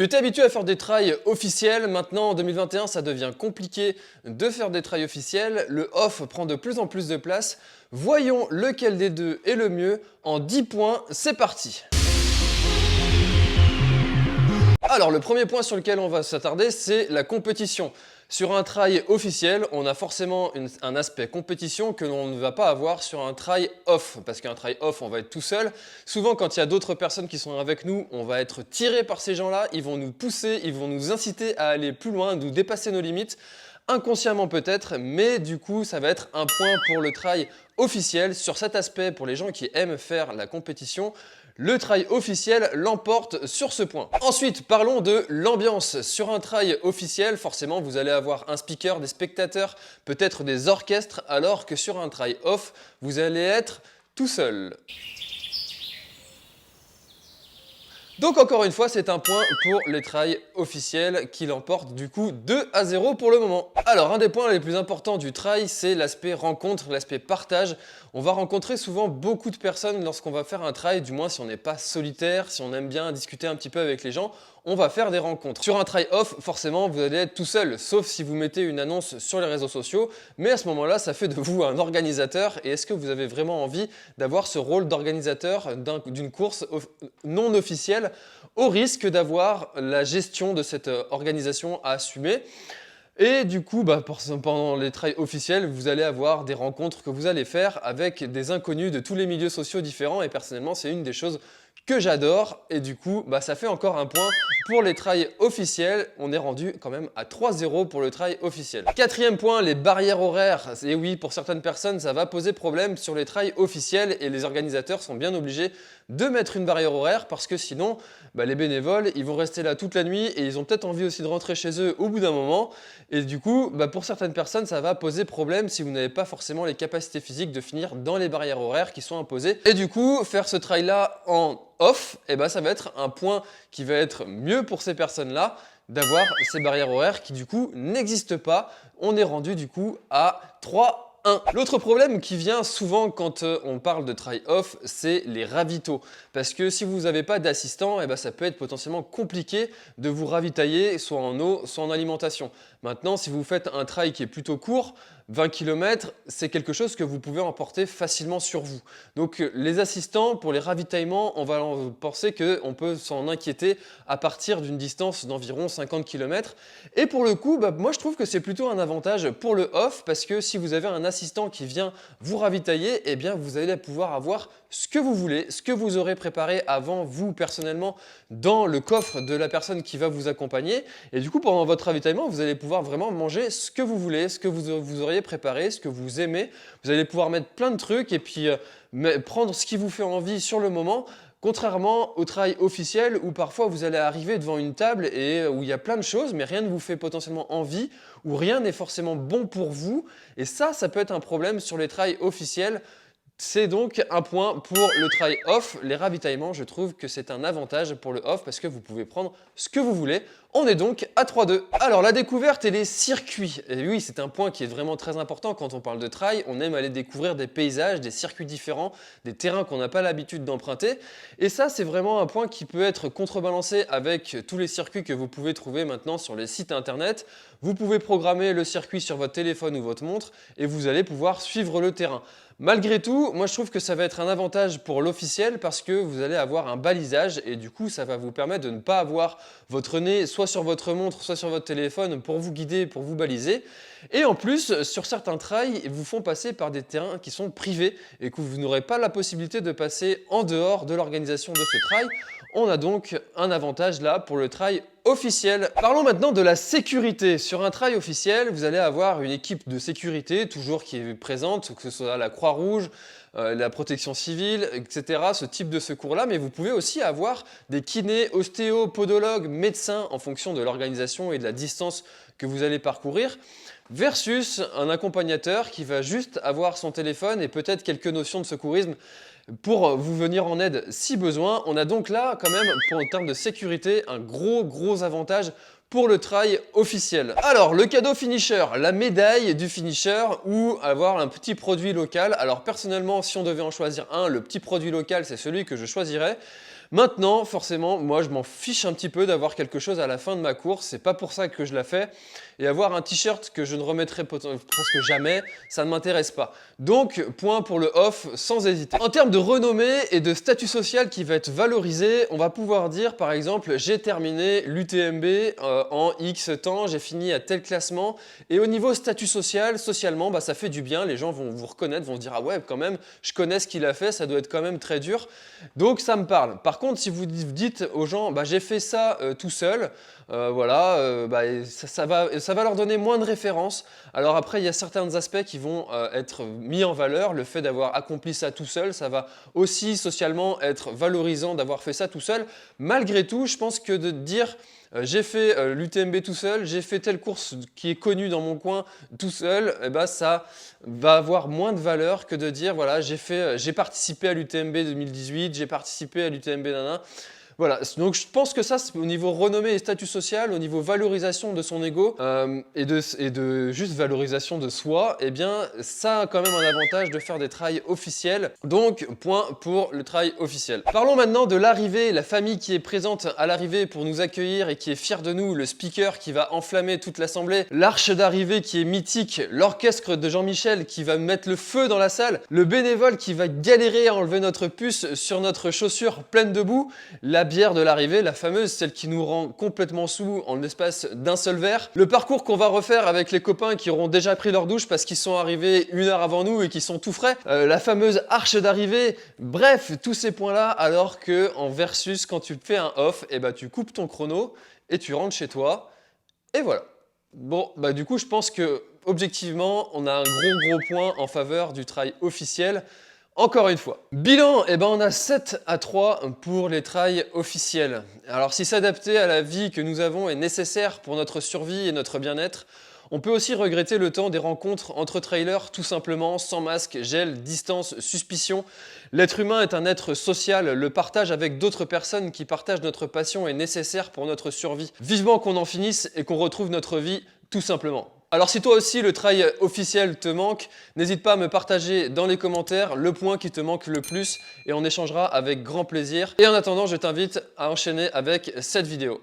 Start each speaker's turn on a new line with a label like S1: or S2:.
S1: Tu étais habitué à faire des trails officiels, maintenant en 2021 ça devient compliqué de faire des trails officiels, le off prend de plus en plus de place. Voyons lequel des deux est le mieux en 10 points, c'est parti. Alors le premier point sur lequel on va s'attarder, c'est la compétition. Sur un trail officiel, on a forcément un aspect compétition que l'on ne va pas avoir sur un trail off. Parce qu'un trail off, on va être tout seul. Souvent, quand il y a d'autres personnes qui sont avec nous, on va être tiré par ces gens-là. Ils vont nous pousser, ils vont nous inciter à aller plus loin, nous dépasser nos limites. Inconsciemment peut-être, mais du coup, ça va être un point pour le trail officiel. Sur cet aspect, pour les gens qui aiment faire la compétition, le trail officiel l'emporte sur ce point. Ensuite, parlons de l'ambiance. Sur un trail officiel, forcément, vous allez avoir un speaker, des spectateurs, peut-être des orchestres, alors que sur un trail off, vous allez être tout seul. Donc encore une fois, c'est un point pour les trails officiels qui l'emportent du coup 2-0 pour le moment. Alors un des points les plus importants du trail, c'est l'aspect rencontre, l'aspect partage. On va rencontrer souvent beaucoup de personnes lorsqu'on va faire un trail, du moins si on n'est pas solitaire, si on aime bien discuter un petit peu avec les gens, on va faire des rencontres. Sur un trail off, forcément, vous allez être tout seul, sauf si vous mettez une annonce sur les réseaux sociaux, mais à ce moment-là, ça fait de vous un organisateur. Et est-ce que vous avez vraiment envie d'avoir ce rôle d'organisateur d'une course non officielle, au risque d'avoir la gestion de cette organisation à assumer? Et du coup, pendant les trails officiels, vous allez avoir des rencontres que vous allez faire avec des inconnus de tous les milieux sociaux différents. Et personnellement, c'est une des choses que j'adore. Et du coup, ça fait encore un point pour les trails officiels. On est rendu quand même à 3-0 pour le trail officiel. Quatrième point, les barrières horaires. Et oui, pour certaines personnes, ça va poser problème sur les trails officiels. Et les organisateurs sont bien obligés de mettre une barrière horaire parce que sinon, les bénévoles, ils vont rester là toute la nuit et ils ont peut-être envie aussi de rentrer chez eux au bout d'un moment. Et du coup, pour certaines personnes, ça va poser problème si vous n'avez pas forcément les capacités physiques de finir dans les barrières horaires qui sont imposées. Et du coup, faire ce trail-là en off, ça va être un point qui va être mieux pour ces personnes-là d'avoir ces barrières horaires qui du coup n'existent pas. On est rendu du coup à 3-1. L'autre problème qui vient souvent quand on parle de trail off, c'est les ravitaux. Parce que si vous n'avez pas d'assistant, ça peut être potentiellement compliqué de vous ravitailler soit en eau, soit en alimentation. Maintenant, si vous faites un trail qui est plutôt court, 20 km, c'est quelque chose que vous pouvez emporter facilement sur vous. Donc les assistants, pour les ravitaillements, on va penser qu'on peut s'en inquiéter à partir d'une distance d'environ 50 km. Et pour le coup, moi je trouve que c'est plutôt un avantage pour le off parce que si vous avez un assistant qui vient vous ravitailler, vous allez pouvoir avoir ce que vous voulez, ce que vous aurez préparé avant vous personnellement dans le coffre de la personne qui va vous accompagner. Et du coup, pendant votre ravitaillement, vous allez pouvoir vraiment manger ce que vous voulez, ce que vous auriez préparé, ce que vous aimez. Vous allez pouvoir mettre plein de trucs et puis prendre ce qui vous fait envie sur le moment. Contrairement au trail officiel où parfois vous allez arriver devant une table et où il y a plein de choses mais rien ne vous fait potentiellement envie ou rien n'est forcément bon pour vous. Et ça peut être un problème sur les trails officiels. C'est donc un point pour le trail off. Les ravitaillements, je trouve que c'est un avantage pour le off parce que vous pouvez prendre ce que vous voulez. On est donc à 3-2. Alors la découverte et les circuits. Et oui, c'est un point qui est vraiment très important quand on parle de trail. On aime aller découvrir des paysages, des circuits différents, des terrains qu'on n'a pas l'habitude d'emprunter. Et ça, c'est vraiment un point qui peut être contrebalancé avec tous les circuits que vous pouvez trouver maintenant sur les sites internet. Vous pouvez programmer le circuit sur votre téléphone ou votre montre et vous allez pouvoir suivre le terrain. Malgré tout, moi je trouve que ça va être un avantage pour l'officiel parce que vous allez avoir un balisage et du coup ça va vous permettre de ne pas avoir votre nez soit sur votre montre, soit sur votre téléphone pour vous guider, pour vous baliser. Et en plus, sur certains trails, ils vous font passer par des terrains qui sont privés et que vous n'aurez pas la possibilité de passer en dehors de l'organisation de ce trail. On a donc un avantage là pour le trail officiel. Parlons maintenant de la sécurité. Sur un trail officiel, vous allez avoir une équipe de sécurité toujours qui est présente, que ce soit la Croix-Rouge, la protection civile, etc. Ce type de secours-là, mais vous pouvez aussi avoir des kinés, ostéos, podologues, médecins en fonction de l'organisation et de la distance que vous allez parcourir, versus un accompagnateur qui va juste avoir son téléphone et peut-être quelques notions de secourisme pour vous venir en aide si besoin. On a donc là quand même, en termes de sécurité, un gros avantage pour le trail officiel. Alors, le cadeau finisher, la médaille du finisher ou avoir un petit produit local. Alors personnellement, si on devait en choisir un, le petit produit local, c'est celui que je choisirais. Maintenant, forcément, moi je m'en fiche un petit peu d'avoir quelque chose à la fin de ma course, c'est pas pour ça que je la fais. Et avoir un t-shirt que je ne remettrai presque jamais, ça ne m'intéresse pas. Donc, point pour le off sans hésiter. En termes de renommée et de statut social qui va être valorisé, on va pouvoir dire par exemple, j'ai terminé l'UTMB en X temps, j'ai fini à tel classement. Et au niveau statut social, socialement, bah, ça fait du bien, les gens vont vous reconnaître, vont se dire ah ouais quand même, je connais ce qu'il a fait, ça doit être quand même très dur. Donc ça me parle. Par contre, si vous dites aux gens, bah, j'ai fait ça tout seul, voilà, bah, ça va leur donner moins de références. Alors après, il y a certains aspects qui vont être mis en valeur. Le fait d'avoir accompli ça tout seul, ça va aussi socialement être valorisant d'avoir fait ça tout seul. Malgré tout, je pense que de dire j'ai fait l'UTMB tout seul, j'ai fait telle course qui est connue dans mon coin tout seul, et ben ça va avoir moins de valeur que de dire voilà, j'ai participé à l'UTMB 2018, j'ai participé à l'UTMB nana. Voilà, donc je pense que ça, au niveau renommée et statut social, au niveau valorisation de son ego et de juste valorisation de soi, eh bien, ça a quand même un avantage de faire des trails officiels. Donc, point pour le trail officiel. Parlons maintenant de l'arrivée, la famille qui est présente à l'arrivée pour nous accueillir et qui est fière de nous, le speaker qui va enflammer toute l'assemblée, l'arche d'arrivée qui est mythique, l'orchestre de Jean-Michel qui va mettre le feu dans la salle, le bénévole qui va galérer à enlever notre puce sur notre chaussure pleine de boue, la bière de l'arrivée, la fameuse, celle qui nous rend complètement sous en l'espace d'un seul verre. Le parcours qu'on va refaire avec les copains qui auront déjà pris leur douche parce qu'ils sont arrivés 1 heure avant nous et qui sont tout frais. La fameuse arche d'arrivée. Bref, tous ces points-là, alors que en versus, quand tu fais un off, et bah, tu coupes ton chrono et tu rentres chez toi. Et voilà. Bon, bah du coup, je pense que objectivement, on a un gros point en faveur du trail officiel. Encore une fois. Bilan, eh ben on a 7-3 pour les trails officiels. Alors si s'adapter à la vie que nous avons est nécessaire pour notre survie et notre bien-être, on peut aussi regretter le temps des rencontres entre trailers, tout simplement, sans masque, gel, distance, suspicion. L'être humain est un être social, le partage avec d'autres personnes qui partagent notre passion est nécessaire pour notre survie. Vivement qu'on en finisse et qu'on retrouve notre vie, tout simplement. Alors si toi aussi le trail officiel te manque, n'hésite pas à me partager dans les commentaires le point qui te manque le plus et on échangera avec grand plaisir. Et en attendant, je t'invite à enchaîner avec cette vidéo.